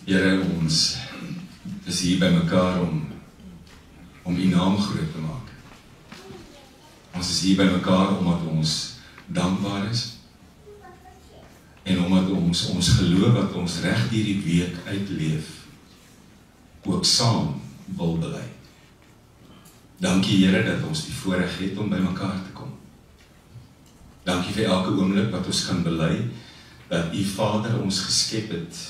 Here, ons is hier by mekaar om U naam groot te maak. Ons is hier by mekaar omdat ons dankbaar is en omdat ons geloof dat ons reg hierdie week uitleef, ook saam wil bely. Dankie Here dat ons die voorreg het om by mekaar te kom. Dankie vir elke oomblik wat ons kan bely dat U Vader ons geskep het,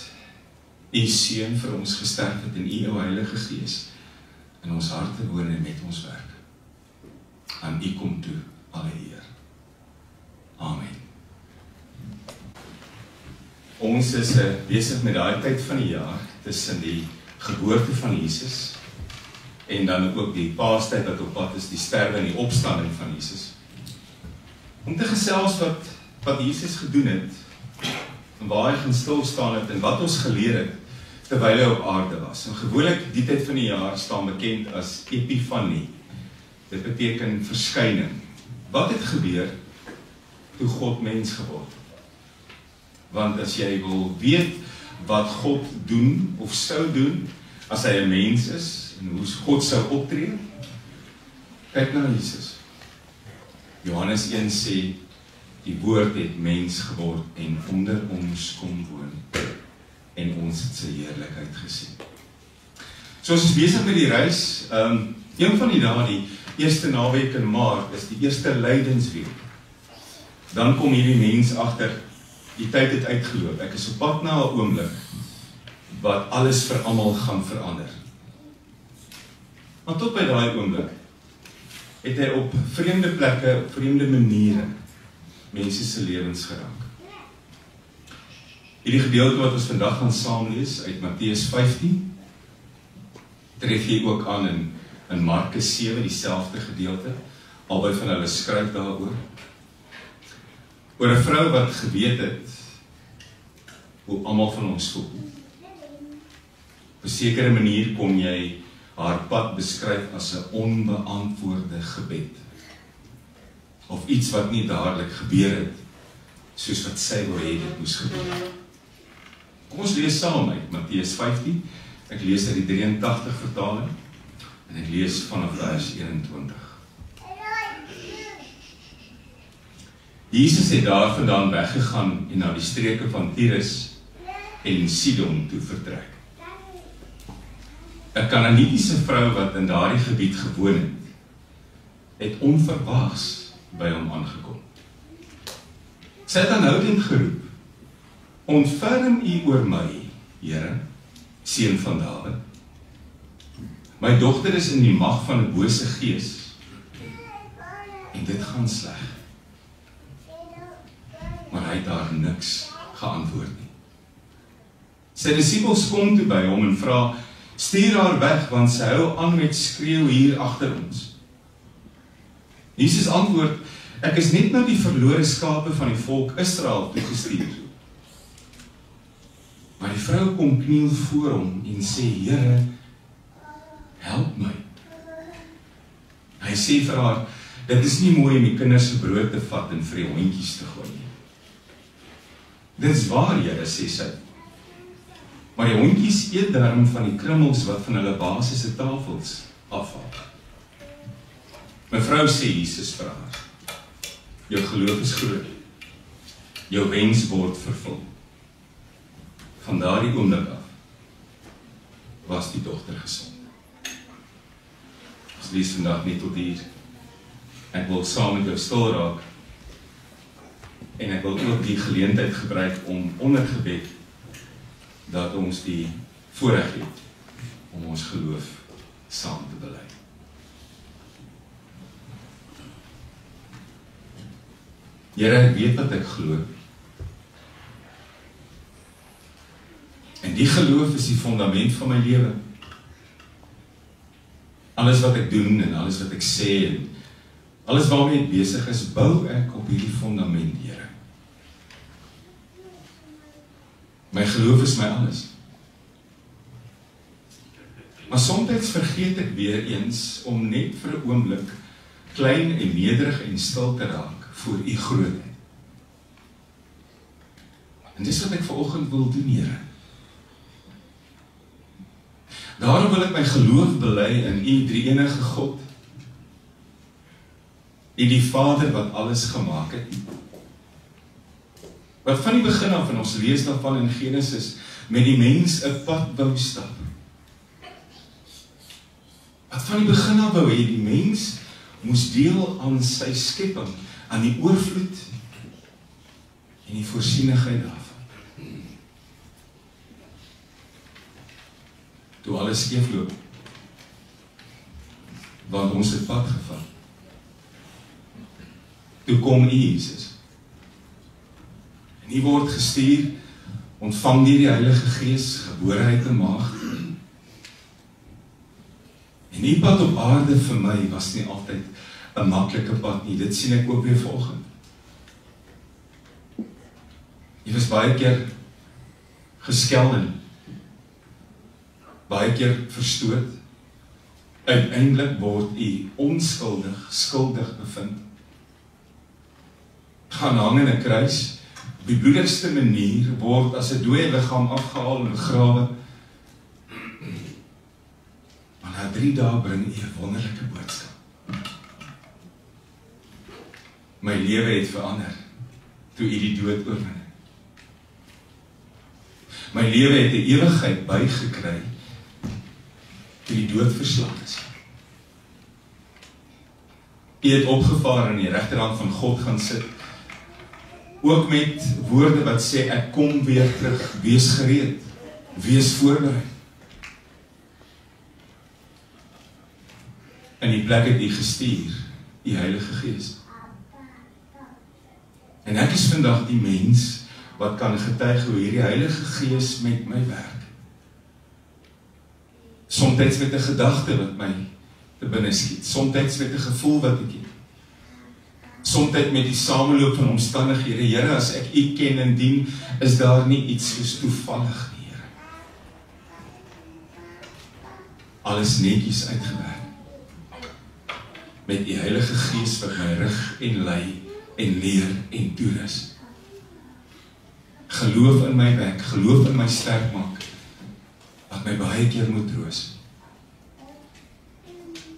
U Seun vir ons gesterf het en U Heilige Gees in ons harte woon en met ons werk. Aan U kom toe alle eer. Amen. Ons is besig met daai tyd van die jaar tussen die geboorte van Jesus en dan ook die Paastyd wat op pad is, die sterwe en die opstanding van Jesus. Om te gesels wat Jesus gedoen het, en waar hy gaan stil staan het en wat ons geleer het terwyl hy op aarde was. En gewoonlik die tyd van die jaar staan bekend as Epifanie. Dit beteken verskyning. Wat het gebeur toe God mens geword? Want as jy wil weet wat God doen of sou doen as hy 'n mens is en hoe God sou optree, kyk na Jesus. Johannes 1 sê die woord het mens geword en onder ons kom woon en ons het sy heerlikheid gesien. So ons is besig met die reis. Een van die dae, die eerste naweek in Maart, is die eerste lydensweek. Dan kom hierdie mens agter, die tyd het uitgeloop. Ek is op pad na 'n oomblik wat alles vir almal gaan verander. Maar tot by daai oomblik het hy op vreemde plekke, op vreemde maniere mense se lewens geraak. Hierdie gedeelte wat ons vandag gaan saam lees uit Matteus 15, tref jy ook aan in Markus 7, dieselfde gedeelte. Albei van hulle skryf daaroor. Oor 'n vrou wat geweet het hoe almal van ons voel. Op 'n sekere manier kon jy haar pad beskryf as 'n onbeantwoorde gebed. Of iets wat nie dadelik gebeur het, soos wat sy wil hê dit moes gebeur. Kom ons lees saam uit Matteus 15. Ek lees uit die 83 vertaling en ek lees vanaf vers 21. Jesus het daarvandaan weggegaan en na die streke van Tyrus en Sidon toe vertrek. 'n Kanaanitiese vrou wat in daardie gebied gewoon het onverwags by hom aangekom. Sy het aanhoudend geroep: "Ontferm U oor my, Here, seun van Dawid. My dogter is in die mag van 'n bose gees en dit gaan sleg." Maar hy het daar niks geantwoord nie. Sy disippels kom toe by hom en vra: "Stuur haar weg, want sy hou aan met skreeu hier agter ons." Jesus antwoord: "Ek is net na die verlore skape van die volk Israel toegestuur." Maar die vrou kom kniel voor hom en sê: "Here, help my." Hy sê vir haar: "Dit is nie mooi om die kinders se brood te vat en vir die hondjies te gooi nie." "Dit is waar, Here," sê sy. "Maar die hondjies eet darm van die krummels wat van hulle baas se tafels afval." "Mevrou," sê Jesus vir haar, "jou geloof is groot. Jou wens word vervul." Van daardie oomblik af was die dogter gesond. Ons lees vandag net tot hier. Ek wil saam met jou stil raak en ek wil ook die geleentheid gebruik om onder gebed dat ons die voorreg het om ons geloof saam te bely. Here, ek weet wat ek glo. En die geloof is die fundament van my lewe. Alles wat ek doen en alles wat ek sê en alles waarmee ek besig is, bou ek op hierdie fundament, Here. My geloof is my alles. Maar soms vergeet ek weer eens om net vir 'n oomblik klein en nederig en stil te raak voor U grootheid. En dis wat ek vanoggend wil doen, Here. Daarom wil ek my geloof bely in U drie-enige God. U die Vader wat alles gemaak het. Wat van die begin af, en ons lees daarvan in Genesis, met die mens 'n pad wou stap. Wat van die begin af wou hy, die mens moes deel aan sy skepping, aan die oorvloed en die voorsienigheid daarvan. Toe alles skeefloop, want ons het pad gevat. Toe kom U, Jesus. En U word gestuur, ontvang deur die Heilige Gees, gebore uit 'n maagd. En die pad op aarde vir my was nie altyd 'n maklike pad nie. Dit sien ek ook weer vanoggend. Jy was baie keer geskel en baie keer verstoot. Uiteindelik word U onskuldig, skuldig bevind. Gaan hang in 'n kruis, op die bloedigste manier, word as 'n dooie liggaam afgehaal en begrawe. Maar na 3 dae bring U 'n wonderlike boodskap. My lewe het verander toe U die dood oorwin. My lewe het 'n ewigheid bygekry toe die dood verslag is. U het opgevaar aan die regterhand van God gaan sit, ook met woorde wat sê, ek kom weer terug, wees gereed, wees voorberei. In die plek het U gestuur, U Heilige Gees. En ek is vandag die mens wat kan getuig hoe hierdie Heilige Gees met my werk. Somtyds met 'n gedagte wat my te binne skiet, somtyds met 'n gevoel wat ek het. Somtyds met die sameloop van omstandighede. Here, as ek U ken en dien, is daar nie iets soos toevallig nie, Here. Alles netjies uitgewerk. Met U Heilige Gees wat my rig en lei en leer en toerus. Geloof in my werk, geloof in my sterk maak, wat my baie keer moet troos.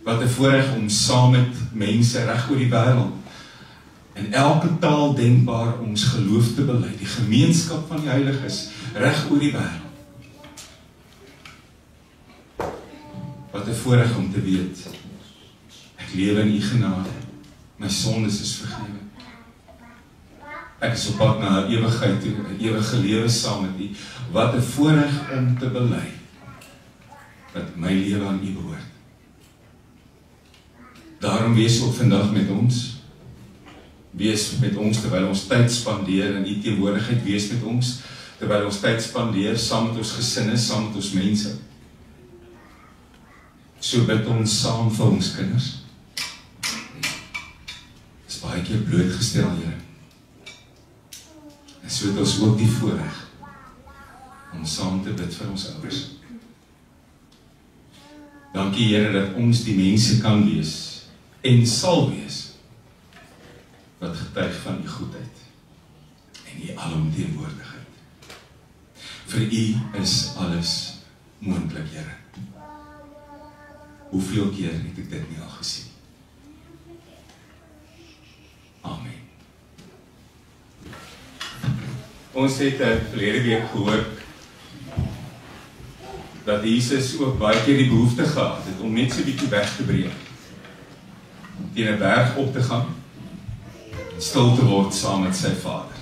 Wat 'n voorreg om saam met mense reg oor die wêreld in elke taal denkbaar ons geloof te bely, die gemeenskap van die heiliges reg oor die wêreld. Wat 'n voorreg om te weet, ek lewe in U genade, my sondes is vergewe. Ek is op pad na 'n ewigheid toe, 'n ewige lewe saam met U. Wat 'n voorreg om te bely, dat my lewe aan U behoort. Daarom wees ook vandag met ons. Wees met ons terwyl ons tyd spandeer in U teenwoordigheid. Wees met ons terwyl ons tyd spandeer saam met ons gesinne, saam met ons mense. So bid ons saam vir ons kinders. Is baie keer blootgestel, Here. En so het ons ook die voorreg om saam te bid vir ons ouers. Dankie, Here, dat ons die mense kan wees en sal wees wat getuig van U goedheid en U alomteenwoordigheid. Vir U is alles moontlik, Here. Hoeveel keer het ek dit nie al gesien? Amen. Ons het verlede week gehoor dat Jesus ook baie keer die behoefte gehad het om net so 'n bietjie weg te breek, teen 'n berg op te gaan, stil te word saam met sy Vader.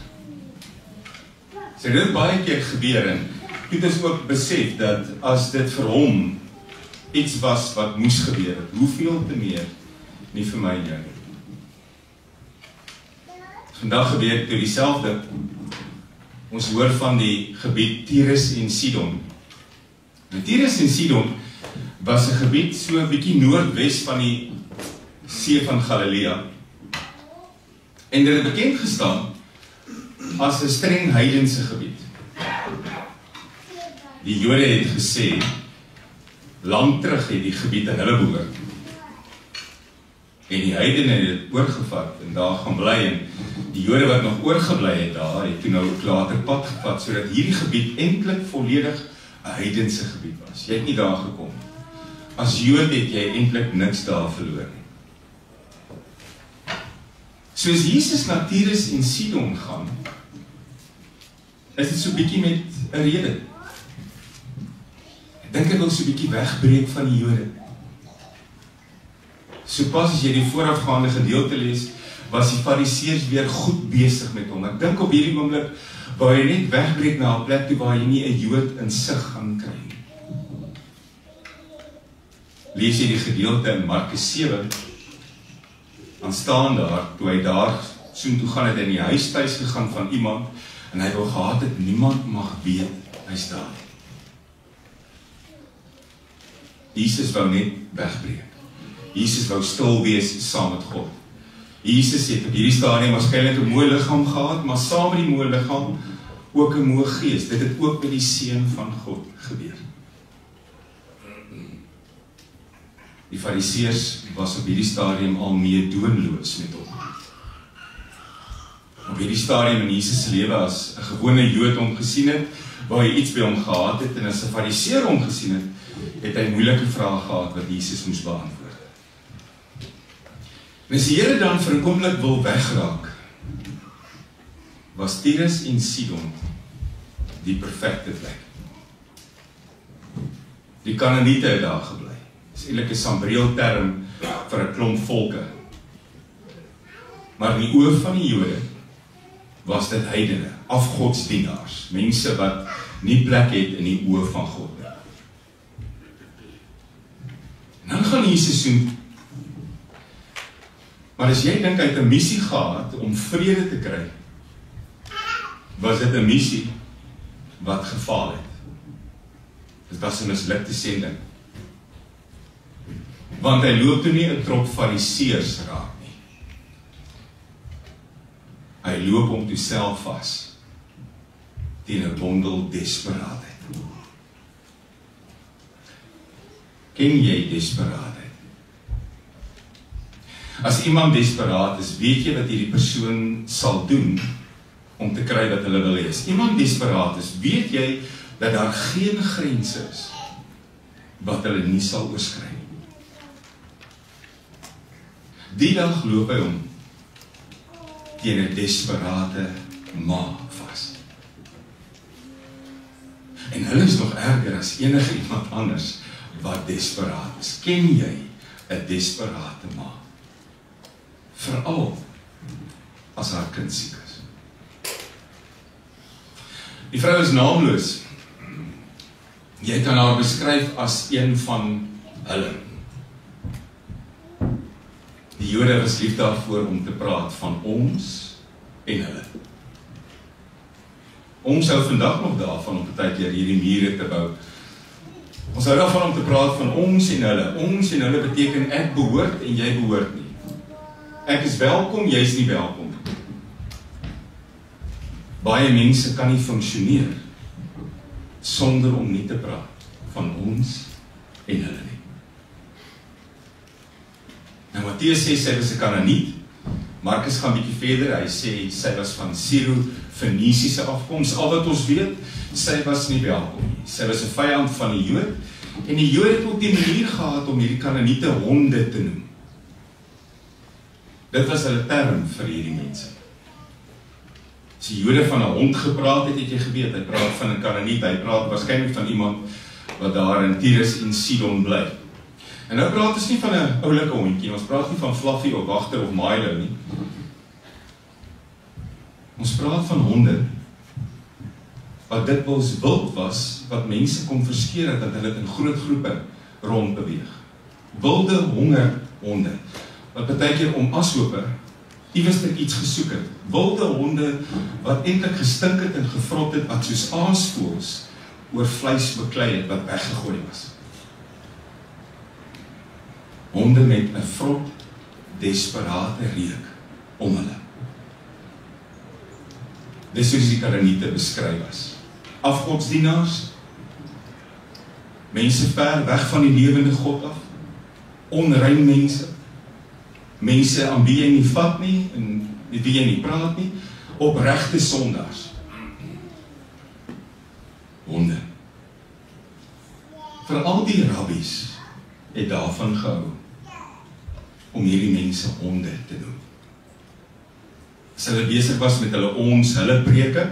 So dit baie keer gebeur en Petrus ook besef dat as dit vir hom iets was wat moes gebeur het, hoeveel te meer nie vir my en jou nie. Vandag gebeur toe dieselfde. Ons hoor van die gebied Tyrus en Sidon. Nou, Tyrus en Sidon was 'n gebied so 'n bietjie noordwes van die See van Galilea. En dit het bekend gestaan as 'n streng heidense gebied. Die Jode het gesê, lang terug het die gebied aan hulle behoort. En die heidene het dit oorgevat en daar gaan bly en die Jode wat nog oorgebly het daar, het toe nou 'n later pad gevat, sodat hierdie gebied eintlik volledig 'n heidense gebied was. Jy het nie daar gekom. As Jood het jy eintlik niks daar verloor nie. Soos Jesus na Tyrus en Sidon gaan, is dit so bietjie met 'n rede. Ek dink hy wil so bietjie wegbreek van die Jode. So pas as jy die voorafgaande gedeelte lees, was die Fariseërs weer goed besig met hom. Ek dink op hierdie oomblik wou hy net wegbreek na 'n plek toe waar jy nie 'n Jood in sig gaan kry nie. Lees jy die gedeelte in Markus 7, dan staan daar, toe hy daar soontoe gaan, het hy in die huis tuis gegaan van iemand, en hy wou gehad het, niemand mag weet, hy's daar. Jesus wou net wegbreek. Jesus wou stil wees saam met God. Jesus het op hierdie stadium waarskynlik 'n mooi liggaam gehad, maar saam met die mooi liggaam ook 'n mooi gees. Dit het ook met die Seun van God gebeur. Die Fariseërs was op hierdie stadium al meedoenloos met hom. Op hierdie stadium in Jesus se lewe, as 'n gewone Jood hom gesien het, waar hy iets by hom gehad het, en as 'n Fariseër hom gesien het, het hy moeilike vrae gehad wat Jesus moes beantwoord. En as die Here dan vir 'n oomblik wil wegraak, was Tyrus en Sidon die perfekte plek. Die Kanaaniete het daar gebly. Dit is eintlik 'n Sambreel term vir 'n klomp volke. Maar in die oë van die Jode was dit heidene, afgodsdienaars, mense wat nie plek het in die oë van God nie. En dan gaan Jesus so. Maar as jy dink hy het 'n missie gehad om vrede te kry, was dit 'n missie wat gefaal het. Dit was 'n mislukte sending. Want hy loop toe nie 'n trop Fariseërs raak nie. Hy loop hom toe self vas teen 'n bondel desperaatheid. Ken jy desperaatheid? As iemand desperaat is, weet jy wat hierdie persoon sal doen om te kry wat hulle wil hê. As iemand desperaat is, weet jy dat daar geen grense is wat hulle nie sal oorskry nie. Die dag loop hy om teen 'n desperate ma vas. En hulle is nog erger as enige iemand anders wat desperaat is. Ken jy 'n desperate ma? Veral as haar kind siek is. Die vrou is naamloos. Jy kan haar beskryf as een van hulle. Die Jode was lief daarvoor om te praat van ons en hulle. Ons hou vandag nog daarvan om partykeer hierdie mure te bou. Ons hou daarvan om te praat van ons en hulle. Ons en hulle beteken ek behoort en jy behoort nie. Ek is welkom, jy is nie welkom. Baie mense kan nie funksioneer sonder om nie te praat van ons en hulle nie. Nou Matteus sê sy was 'n Kanaaniet. Markus gaan bietjie verder, hy sê sy was van Siro-Fenisiese afkoms. Al wat ons weet, sy was nie welkom nie. Sy was 'n vyand van die Jood, en die Jood het ook die manier gehad om hierdie Kanaaniete honde te noem. Dit was hulle term vir hierdie mense. As die Jode van 'n hond gepraat het, het jy geweet, hy praat van 'n Kanaaniet, hy praat waarskynlik van iemand wat daar in Tyrus en Sidon bly. En nou praat ons nie van 'n oulike hondjie, ons praat nie van Fluffy of Wagter of Milo nie. Ons praat van honde wat dikwels wild was, wat mense kon verskeer het, dat hulle in groot groepe rondbeweeg. Wilde hongerhonde, wat partykeer om ashope iewers net iets gesoek het. Wilde honde wat eintlik gestink het en gevrot het, wat soos aasvoëls oor vleis beklei het wat weggegooi was. Honde met 'n vrot, desperate reuk om hulle. Dis soos die Kanaaniete beskryf was. Afgodsdienaars, mense ver weg van die lewende God af, onrein mense, mense aan wie jy nie vat nie, en met wie jy nie praat nie, opregte sondaars. Honde. Veral die rabbies het daarvan gehou om hierdie mense honde te noem. As hulle besig was met hulle preke,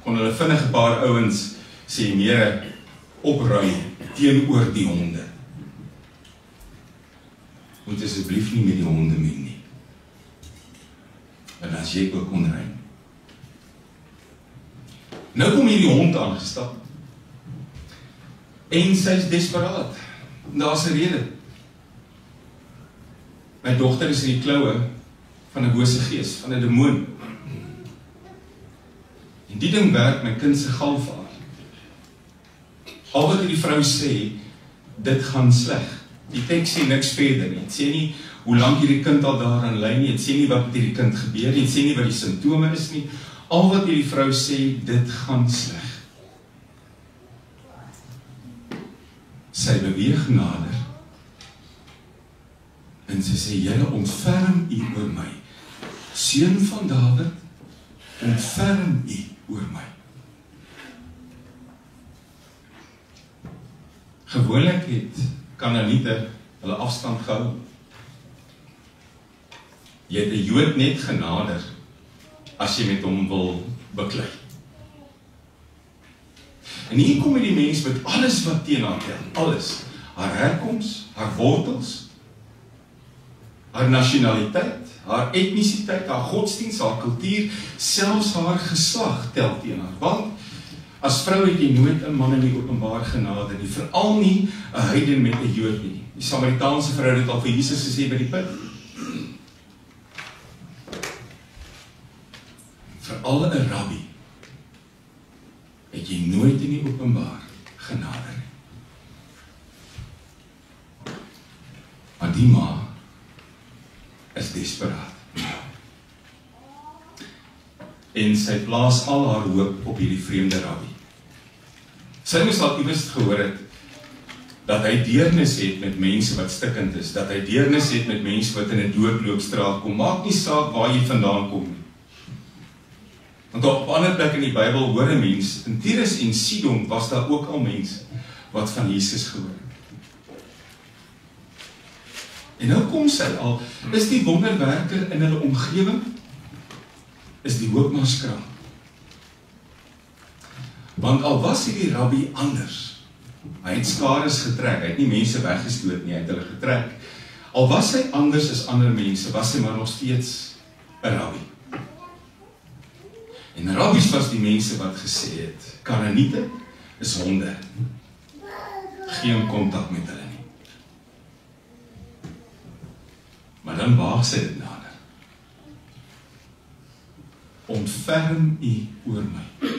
kon hulle vinnig 'n paar ouens sê meer opruim teenoor die honde. Moet asseblief nie met die honde meng nie. En as jy ook onrein. Nou kom hierdie hond aangestap. En sy is desperaat. Daar's 'n rede. My dogter is in die kloue van 'n bose gees, van 'n demoon. En die ding werk my kind se gal vir haar. Al wat die vrou sê, dit gaan sleg. Die teks sê niks verder nie. Het sê nie hoe lank hierdie kind al daaraan ly nie. Het sê nie wat met hierdie kind gebeur nie. Het sê nie wat die simptome is nie. Al wat hierdie vrou sê, dit gaan sleg. Sy beweeg nader. En sy sê, Here, ontferm U oor my. Seun van Dawid, ontferm U oor my. Gewoonlik het Kanaaniete hulle afstand gehou. Jy het 'n Jood net genader as jy met hom wil beklei. En hier kom die mens met alles wat teen haar tel, alles. Haar herkoms, haar wortels, haar nasionaliteit, haar etnisiteit, haar godsdienst, haar kultuur, selfs haar geslag tel teen haar. Want as vrou het jy nooit 'n man in die openbaar genader nie, veral nie 'n heiden met 'n Jood nie. Die Samaritaanse vrou het al vir Jesus gesê by die put. Veral 'n rabbi het jy nooit in die openbaar genader nie. Maar die ma is desperaat. En sy plaas al haar hoop op hierdie vreemde rabbi. Sy moes al iewers gehoor het dat hy deernis het met mense wat stikkend is, dat hy deernis het met mense wat in 'n doodloopstraat kom. Maak nie saak waar jy vandaan kom nie. Want op ander plek in die Bybel hoor 'n mens, in Tyrus en Sidon was daar ook al mense wat van Jesus gehoor het. En nou kom sy al, is die wonderwerker in hulle omgewing, is die hoop maar skraap. Want al was hierdie rabbi anders, hy het skares getrek, hy het nie mense weggestoot nie, hy het hulle getrek. Al was hy anders as ander mense, was hy maar nog steeds 'n rabbi. En rabbies was die mense wat gesê het, Kanaaniete is honde, geen kontak met hulle nie. Maar dan waag sy dit nader. Ontferm U oor my.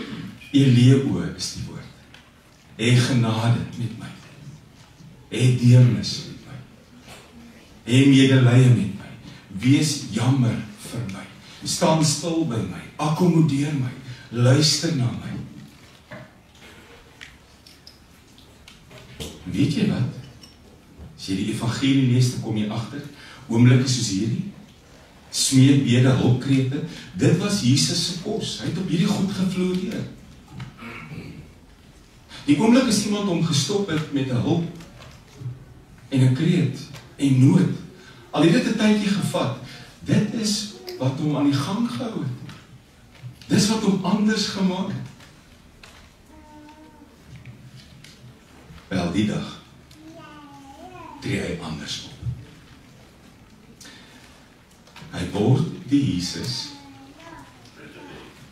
Eleo is die woord. Hê genade met my. Hê deernis met my. Hê medelee met my. Wees jammer vir my. Staan stil by my. Akkommodeer my. Luister na my. Weet jy wat? As jy die evangelie lees, dan kom jy agter, oomblikke soos hierdie, smeekbede, hulpkrete, dit was Jesus se kos. Hy het op hierdie goed gefloreer. Die oomblik as iemand hom gestop het met 'n hulp en 'n kreet en nood, al het dit 'n tydjie gevat, dit is wat hom aan die gang gehou het. Dis wat hom anders gemaak het. Wel, die dag tree hy anders op. Hy word die Jesus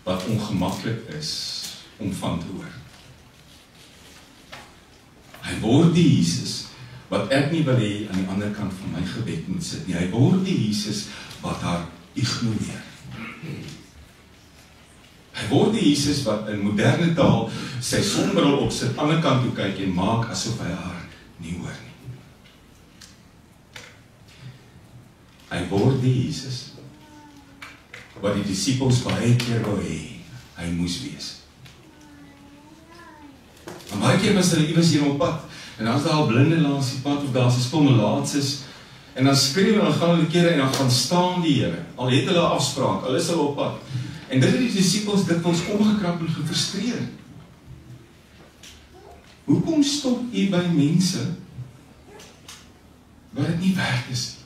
wat ongemaklik is om van te hoor. Hy word die Jesus wat ek nie wil hê aan die ander kant van my gebed moet sit nie. Hy word die Jesus wat haar ignoreer. Hy word die Jesus wat in moderne taal sy sonbril op sit, ander kant toe kyk en maak asof hy haar nie hoor nie. Hy word die Jesus wat die disippels baie keer wou hê hy moes wees. En baie keer was hulle iewers hier op pad, en dan is daar al blinde langs die pad, of daar is 'n stomelaatses, en dan skreeu hulle, dan gaan hulle kere, en dan gaan staan die Here, al het hulle 'n afspraak, hulle is hulle op pad, en dit het die disippels dikwels omgekrap en gefrustreer. Hoekom stop u by mense wat dit nie werd is nie?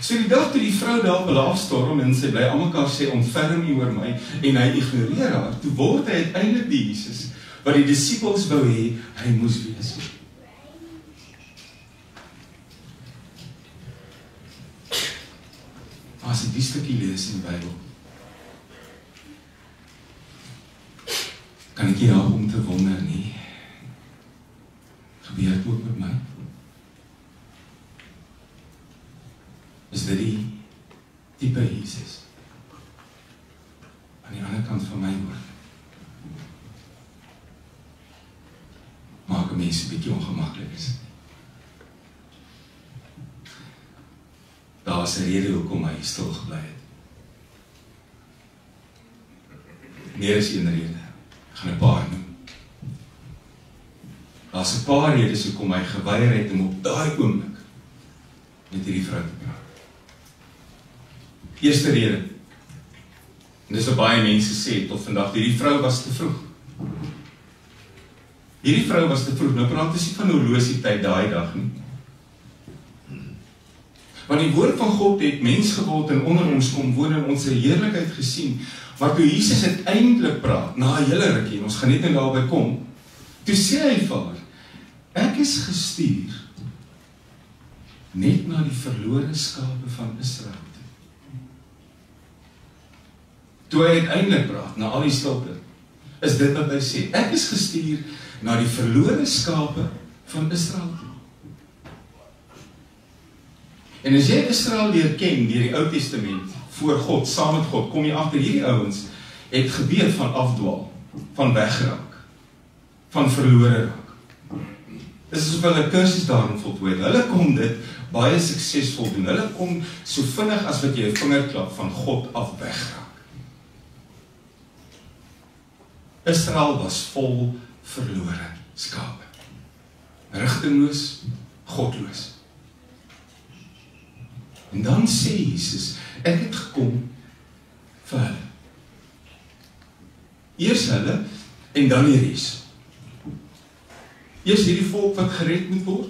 So die dag toe die vrou daar op laafstorm en sy bly aan mekaar sê, ontferm nie oor my, en hy ignoreer haar, toe word hy uiteindelik die Jesus, wat die disippels wou hê, hy moes wees. As ek die stukkie lees in die Bybel, kan ek nie help om te wonder nie, gebeur het ook met my? Is dit die type Jesus aan die ander kant van my woord? Maak 'n mens 'n bietjie ongemaklik is. Daar is 'n rede hoekom hy stil gebly het. Meer as een rede. Ek gaan 'n paar noem. Daar's 'n paar redes hoekom hy geweier het om op daai oomblik met hierdie vrou te praat. Eerste rede, en dis wat baie mense sê tot vandag, hierdie vrou was te vroeg. Hierdie vrou was te vroeg, nou praat ons nie van horlosietyd daai dag nie. Want die woord van God het mens geword en onder ons kom woon en ons heerlikheid gesien, maar toe Jesus uiteindelik praat, na 'n hele rukkie, en ons gaan net nou daarby kom, toe sê hy vir haar, ek is gestuur net na die verlore skape van Israel. Toe hy uiteindelik praat, na al die stilte, is dit wat hy sê, ek is gestuur na die verlore skape van Israel. En as jy Israel leer ken deur die Ou Testament, voor God, saam met God, kom jy agter hierdie ouens het gebeur van afdwaal, van wegraak, van verlore raak. Dis asof hulle kursus daarin voltooi het. Hulle kon dit baie suksesvol doen. Hulle kon so vinnig as wat jy 'n vingerklap van God af wegraak. Israel was vol verlore skape. Rigtingloos, godloos. En dan sê Jesus, ek het gekom vir hulle. Eers hulle, en dan die res. Eers hierdie volk wat gered moet word,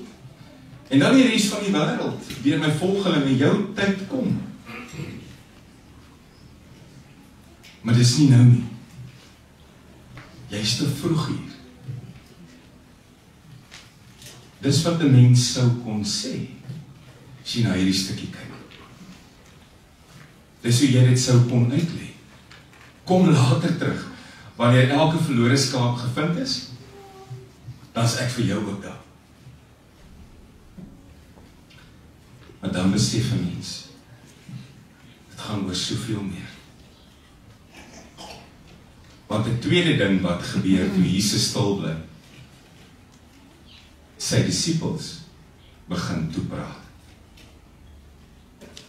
en dan die res van die wêreld, deur my volgelinge in jou tyd kom. Maar dis nie nou nie. Jy is te vroeg hier. Dis wat 'n mens sou kon sê, as jy na hierdie stukkie kyk. Dis hoe jy dit sou kon uitlê. Kom later terug, wanneer elke verlore skaap gevind is, dan is ek vir jou ook daar. Maar dan besef 'n mens, dit gaan oor soveel meer. Want die tweede ding wat gebeur toe Jesus stil bly, sy disippels begin toe praat.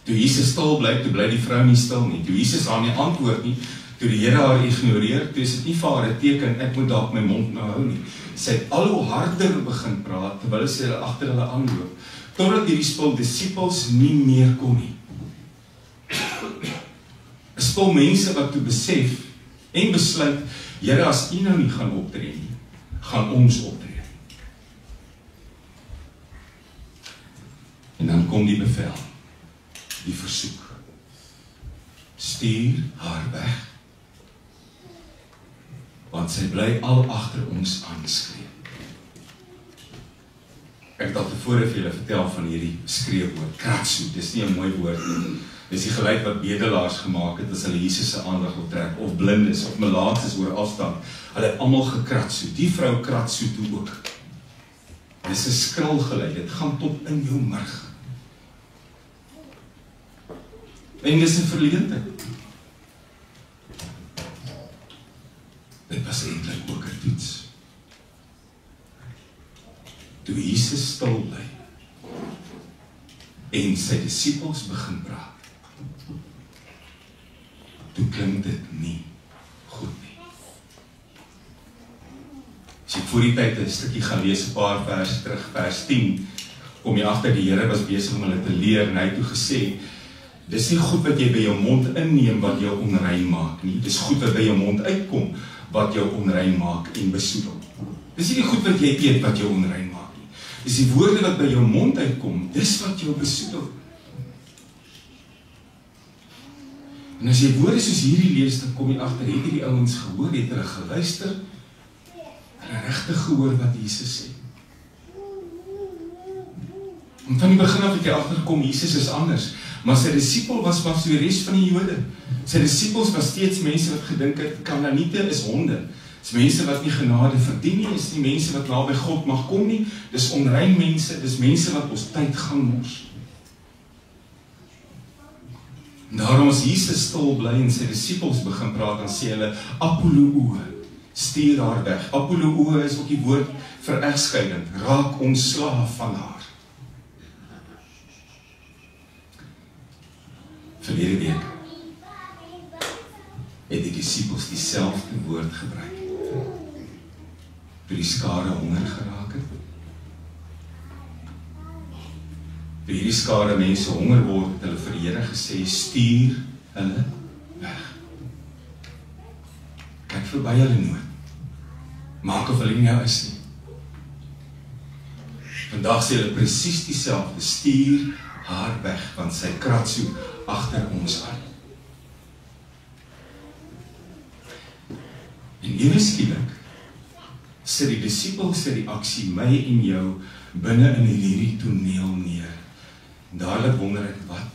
Toe Jesus stil bly, toe bly die vrou nie stil nie. Toe Jesus haar nie antwoord nie, toe die Here haar ignoreer, toe is dit nie vir haar 'n teken, ek moet dalk my mond nou hou nie. Sy het al hoe harder begin praat, terwyl sy agter hulle aanloop, totdat hierdie spul disippels nie meer kon nie. 'n Spul mense wat toe besef en besluit, Here, as U nou nie gaan optree nie, gaan ons optree. En dan kom die bevel, die versoek. Stuur haar weg, want sy bly al agter ons aanskree. Ek het al tevore vir julle vertel van hierdie skreeuwoord, kratsoe, dis nie 'n mooi woord nie. Dis die geluid wat bedelaars gemaak het as hulle Jesus se aandag wil trek, of blindes, of melaatses oor afstand. Hulle het almal gekratsoe, die vrou kratsoe toe ook. Dis 'n skril geluid, dit gaan tot in jou murg. En dis 'n verleentheid. Dit was eintlik ook 'n toets. Toe Jesus stil bly en sy disippels begin praat, toe klink dit nie goed nie. As jy voor die tyd 'n stukkie gaan lees, 'n paar verse terug, vers 10, kom jy agter die Here was besig om hulle te leer, en hy het toe gesê, dis nie goed wat jy by jou mond inneem wat jou onrein maak nie, dis goed wat by jou mond uitkom, wat jou onrein maak en besoedel. Dis nie die goed wat jy eet wat jou onrein maak nie. Dis die woorde wat by jou mond uitkom, dis wat jou besoedel. En as jy woorde soos hierdie lees, dan kom jy agter, het hierdie ouens gehoor, het hulle geluister, en regtig gehoor wat Jesus sê. En van die begin af het jy agtergekom, Jesus is anders, maar sy disipel was maar so die res van die Jode. Sy disipels was steeds mense wat gedink het, Kanaaniete is honde. Dis mense wat nie genade verdien nie, is nie mense wat naby God mag kom nie, dis onrein mense, dis mense wat ons tyd gaan mors. En daarom as Jesus stil bly en sy disipels begin praat, dan sê hulle, Apollo, stuur haar weg. Apollo is ook die woord vir egskeiding, raak ontslaaf van haar. Verlede week het die disipels dieselfde woord gebruik. Toe die skare honger geraak het. Toe hierdie skare mense honger word, het hulle vir die Here gesê, stuur hulle weg. Kyk verby hulle nood. Maak of hulle nie jou is nie. Vandag sê hulle presies dieselfde, stuur haar weg, want sy krat so agter ons aan. En ewe skielik sit die disipels se reaksie my en jou binne in hierdie toneel neer. En dadelik wonder ek, wat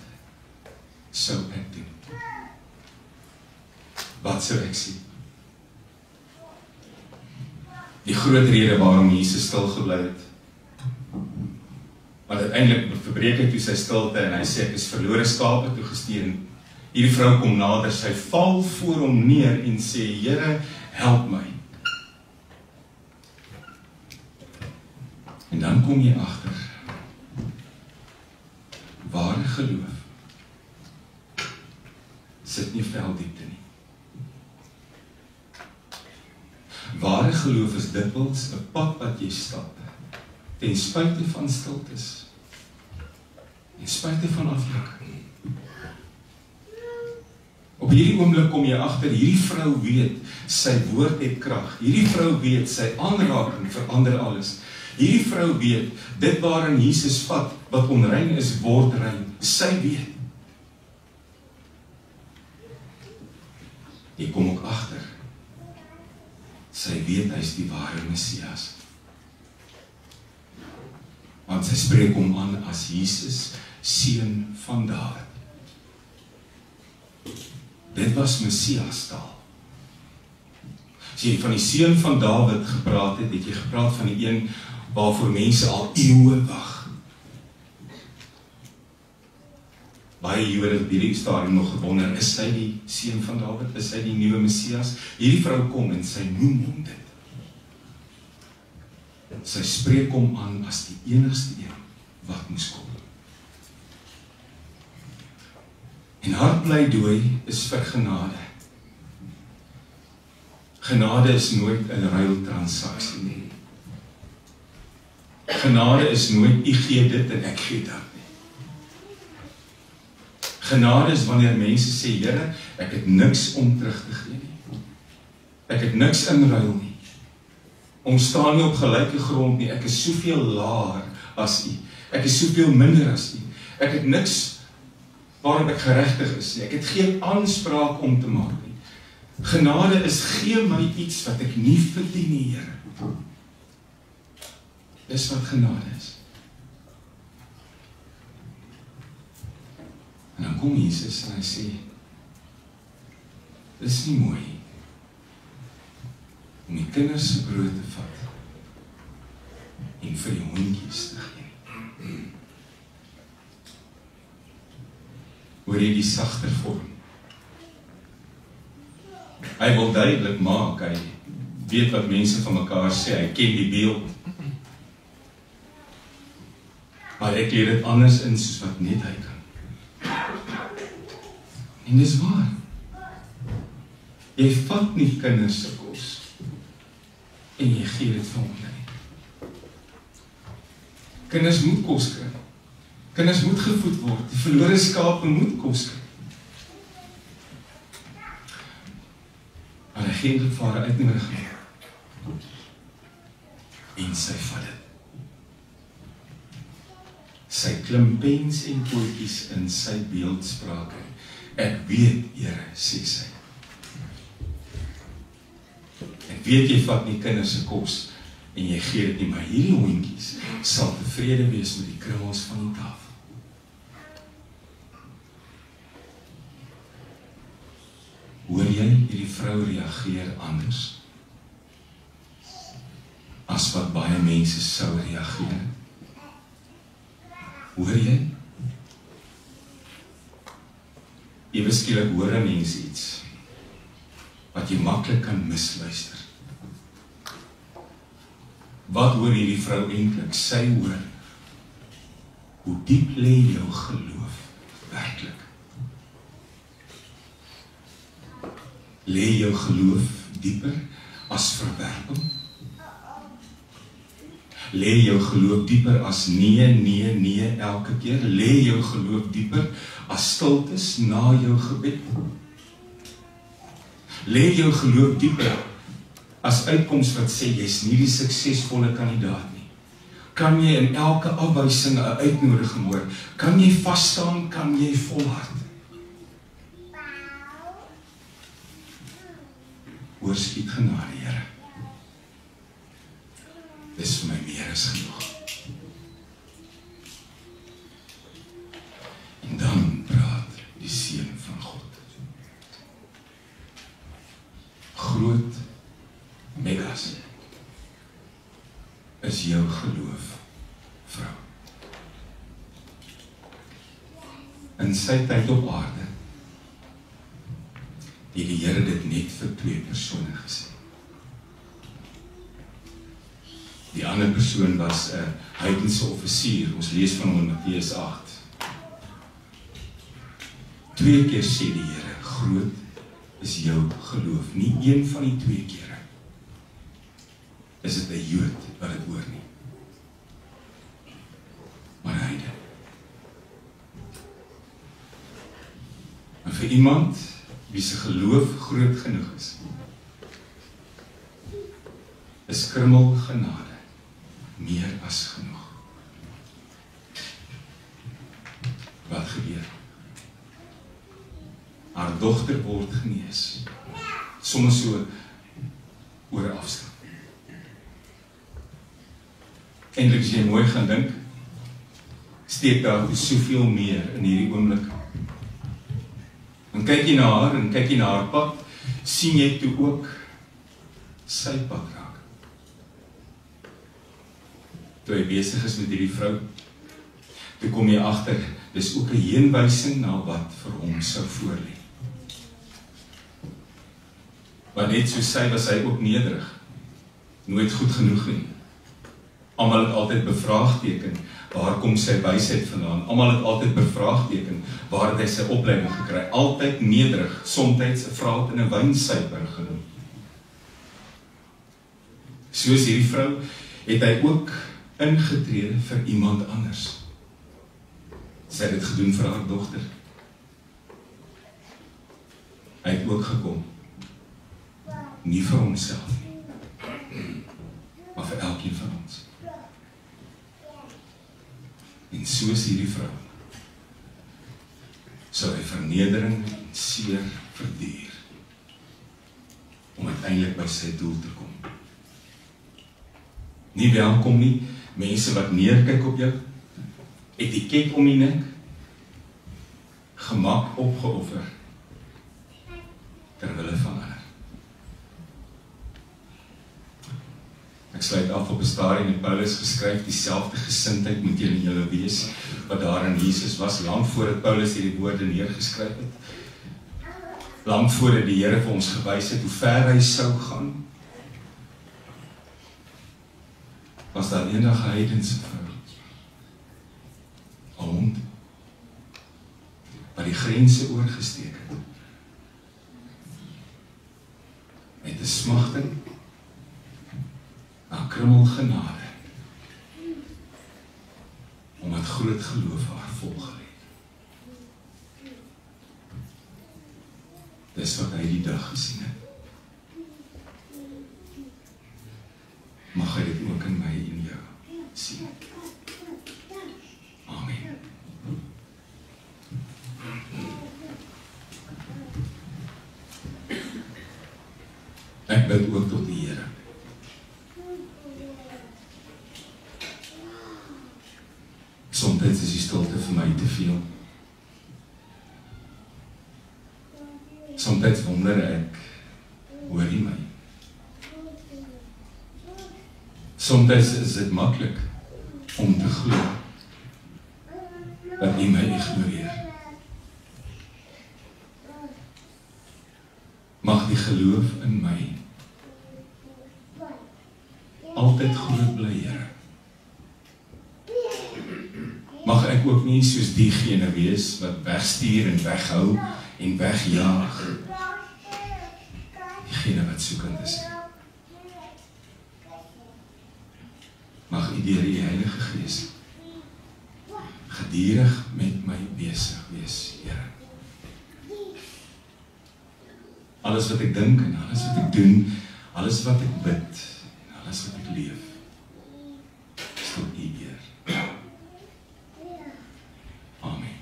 sou ek doen? Wat sou ek sien? Die groot rede waarom Jesus stil gebly het, want uiteindelik verbreek hy toe sy stilte en hy sê, ek is verlore skape toe gestuur. Hierdie vrou kom nader, sy val voor hom neer en sê, Here, help my. En dan kom jy agter, ware geloof sit nie velddiepte nie. Ware geloof is dikwels 'n pad wat jy stap, ten spyte van stiltes, ten spyte van afleiding. Op hierdie oomblik kom jy agter, hierdie vrou weet, sy woord het krag. Hierdie vrou weet, sy aanraking verander alles. Hierdie vrou weet, dit waarin Jesus vat, wat onrein is, word rein. Sy weet. Jy kom ook agter, sy weet, hy is die ware Messias. Want sy spreek hom aan as Jesus, seun van Dawid. Dit was Messias taal. As jy van die seun van Dawid gepraat het, het jy gepraat van die een waarvoor mense al eeue wag. Baie Jode op hierdie stadium nog gewonder, is hy die seun van Dawid? Is hy die nuwe Messias? Hierdie vrou kom en sy noem hom dit. Sy spreek hom aan as die enigste een wat moes kom. En haar pleidooi is vir genade. Genade is nooit 'n ruiltransaksie nie. Genade is nooit, u gee dit en ek gee dat nie. Genade is wanneer mense sê, Here, ek het niks om terug te gee nie. Ek het niks in ruil nie. Ons staan nie op gelyke grond nie, ek is soveel laer as u. Ek is soveel minder as u. Ek het niks waarom ek geregtig is nie. Ek het geen aanspraak om te maak nie. Genade is, gee my iets wat ek nie verdien nie, Here. Dis wat genade is. En dan kom Jesus en hy sê, dis nie mooi om die kinders se brood te vat en vir die hondjies te gee. Hoor jy die sagter vorm? Hy wil duidelik maak, hy weet wat mense van mekaar sê, hy ken die beeld. Maar ek leer dit anders in soos wat net hy kan. En dis waar. Jy vat nie kinders se kos en jy gee dit vir hom nie. Kinders moet kos kry. Kinders moet gevoed word. Die verlore skape moet kos kry. Maar hy gee eintlik vir haar 'n uitnodiging. En sy vat dit. Sy klim pens en pootjies in sy beeldspraak. Ek weet, Here, sê sy. Ek weet jy vat nie kinders se kos en jy gee dit nie, maar hierdie hondjies sal tevrede wees met die krummels van die tafel. Hoor jy, hierdie vrou reageer anders as wat baie mense sou reageer. Hoor jy? Ewe skielik hoor 'n mens iets wat jy maklik kan misluister. Wat hoor hierdie vrou eintlik? Sy hoor, hoe diep lê jou geloof werklik? Lê jou geloof dieper as verwerping? Lê jou geloof dieper as nee elke keer? Lê jou geloof dieper as stiltes na jou gebed? Lê jou geloof dieper as uitkoms wat sê jy's nie die suksesvolle kandidaat nie? Kan jy in elke afwysing 'n uitnodiging hoor? Kan jy vas staan? Kan jy volhard? Oorskiet genade, Here. Dis vir my meer as genoeg. En dan praat die Seun van God. Groot megas is jou geloof, vrou. In sy tyd op aarde het die Here dit net vir 2 persone gesê. Die ander persoon was 'n heidense offisier. Ons lees van hom in Matteus 8. 2 keer sê die Here, groot is jou geloof. Nie een van die 2 kere is dit 'n Jood wat dit hoor nie. Maar 'n heiden. En vir iemand wie se geloof groot genoeg is krummel genade meer as genoeg. Wat gebeur? Haar dogter word genees. Soms so oor 'n afstand. Eintlik as jy mooi gaan dink, steek daar soveel meer in hierdie oomblik. En kyk jy na haar en kyk jy na haar pad, sien jy toe ook sy pad raak. Toe hy besig is met hierdie vrou, toe kom jy agter, dis ook 'n heenwysing na wat vir hom sou voorlê. Want net so sy was hy ook nederig, nooit goed genoeg nie. Almal het altyd bevraagteken, waar kom sy wysheid vandaan? Almal het altyd bevraagteken, waar het hy sy opleiding gekry? Altyd nederig, soms 'n vrou in 'n wynsuiper genoem. Soos hierdie vrou, het hy ook ingetree vir iemand anders. Sy het dit gedoen vir haar dogter. Hy het ook gekom, nie vir homself nie, maar vir elkeen van ons. En soos hierdie vrou, sou hy vernedering en seer verduur, om uiteindelik by sy doel te kom. Nie welkom nie, mense wat neerkyk op jou, etiket om die nek, gemak opgeoffer, terwille van ander. Ek sluit af op 'n stadium en Paulus geskryf, dieselfde gesindheid moet julle in julle wees, wat daar in Jesus was, lank voordat Paulus hierdie woorde neergeskryf het. Lank voordat die Here vir ons gewys het, hoe ver hy sou gaan, was daar eendag 'n heidense vrou, 'n hond, wat die grense oorgesteek het, met 'n smagting, na krummel genade, omdat groot geloof haar volgelê. Dis wat hy die dag gesien het. sien. Amen. Ek bid ook tot die Here. Soms is die stilte vir my te veel. Soms wonder ek, hoor jy my? Soms is dit maklik om te glo dat jy my ignoreer. Mag die geloof in my altyd groot bly, Here. Mag ek ook nie soos diegene wees wat wegstuur en weghou en wegjaag. Diegene wat soekend is. Mag U deur die Heilige Gees gedurig met my besig wees, Here. Alles wat ek dink en alles wat ek doen, alles wat ek bid en alles wat ek leef, is tot U eer. Amen.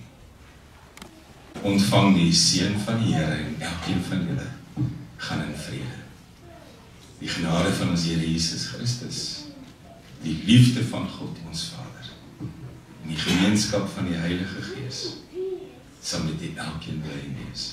Ontvang die seën van die Here en elkeen van julle gaan in vrede. Die genade van ons Here Jesus Christus, die liefde van God ons Vader en die gemeenskap van die Heilige Gees sal met elkeen bly wees.